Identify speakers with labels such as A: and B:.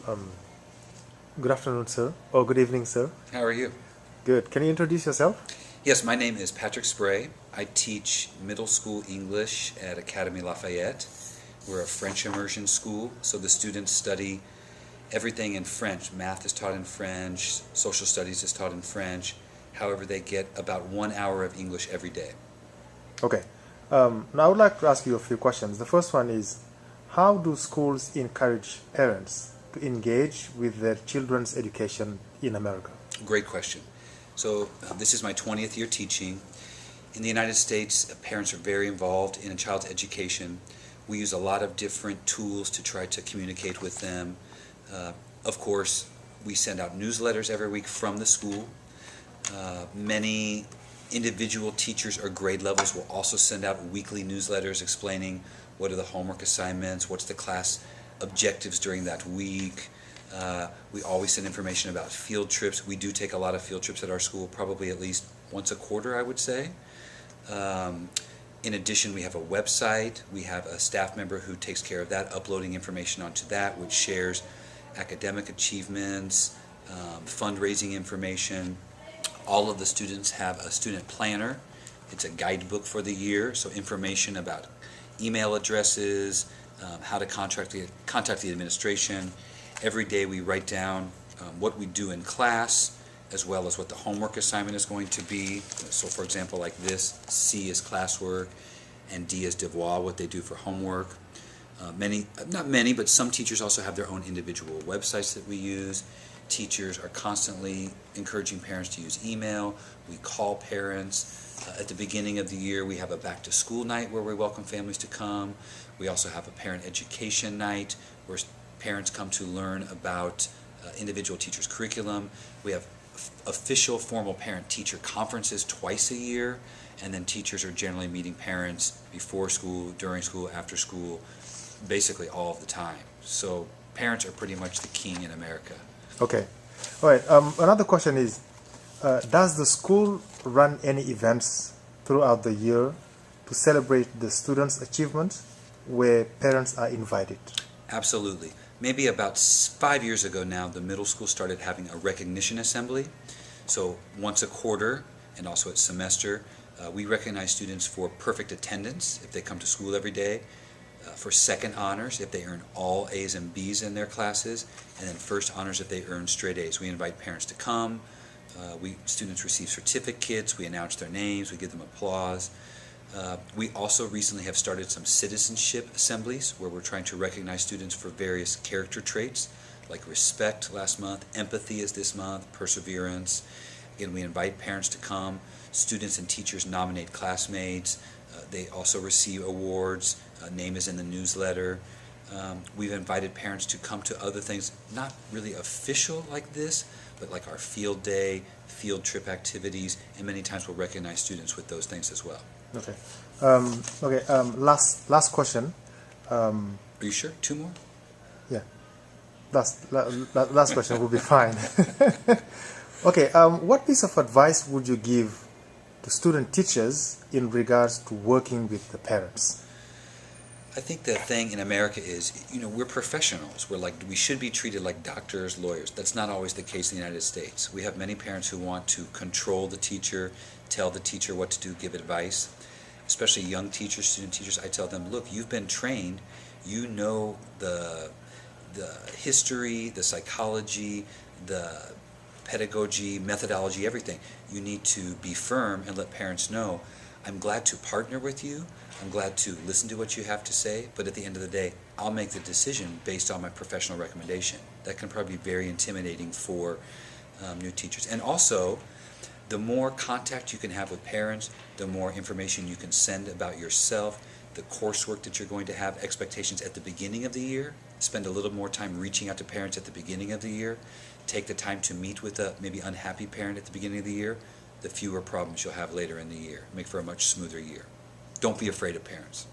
A: Um, Good afternoon, sir, or good evening, sir.
B: How are you?
A: Good. Can you introduce yourself?
B: Yes, my name is Patrick Spray. I teach middle school English at Academy Lafayette. We're a French immersion school, so the students study everything in French. Math is taught in French, social studies is taught in French. However, they get about 1 hour of English every day.
A: Okay. Now I would like to ask you a few questions. The first one is, how do schools encourage parents to engage with their children's education in America?
B: Great question. So this is my 20th year teaching. In the United States, parents are very involved in a child's education. We use a lot of different tools to try to communicate with them. Of course, we send out newsletters every week from the school. Many individual teachers or grade levels will also send out weekly newsletters explaining what are the homework assignments, what's the class objectives during that week. We always send information about field trips. We do take a lot of field trips at our school, probably at least once a quarter, I would say. In addition, we have a website. We have a staff member who takes care of that, uploading information onto that, which shares academic achievements, fundraising information. All of the students have a student planner. It's a guidebook for the year, so information about email addresses, how to contact the administration. Every day we write down what we do in class, as well as what the homework assignment is going to be. So for example, like this, C is classwork, and D is devoir, what they do for homework. Not many, but some teachers also have their own individual websites that we use. Teachers are constantly encouraging parents to use email. We call parents. At the beginning of the year, we have a back-to-school night where we welcome families to come. We also have a parent education night where parents come to learn about individual teachers' curriculum. We have official formal parent-teacher conferences twice a year, and then teachers are generally meeting parents before school, during school, after school, basically all of the time. So parents are pretty much the king in America.
A: Okay. All right. Another question is, does the school run any events throughout the year to celebrate the students' achievements where parents are invited?
B: Absolutely. Maybe about 5 years ago now, the middle school started having a recognition assembly. So once a quarter and also at semester, we recognize students for perfect attendance if they come to school every day, for second honors if they earn all A's and B's in their classes, and then first honors if they earn straight A's. We invite parents to come. Students receive certificates. We announce their names. We give them applause. We also recently have started some citizenship assemblies where we're trying to recognize students for various character traits like respect last month, empathy is this month, perseverance. Again, we invite parents to come. Students and teachers nominate classmates. They also receive awards. Name is in the newsletter. We've invited parents to come to other things, not really official like this, but like our field day, field trip activities, and many times we'll recognize students with those things as well.
A: Okay. Last question.
B: Are you sure? Two more?
A: Yeah. Last question will be fine. Okay. What piece of advice would you give to student teachers in regards to working with the parents?
B: I think the thing in America is, we're professionals. We should be treated like doctors, lawyers. That's not always the case in the United States. We have many parents who want to control the teacher, tell the teacher what to do, give advice. Especially young teachers, student teachers, I tell them, look, you've been trained. You know the history, the psychology, the pedagogy, methodology, everything. You need to be firm and let parents know, I'm glad to partner with you. I'm glad to listen to what you have to say, but at the end of the day, I'll make the decision based on my professional recommendation. That can probably be very intimidating for new teachers. And also, the more contact you can have with parents, the more information you can send about yourself, the coursework that you're going to have, expectations at the beginning of the year. Spend a little more time reaching out to parents at the beginning of the year. Take the time to meet with a maybe unhappy parent at the beginning of the year. The fewer problems you'll have later in the year. Make for a much smoother year. Don't be afraid of parents.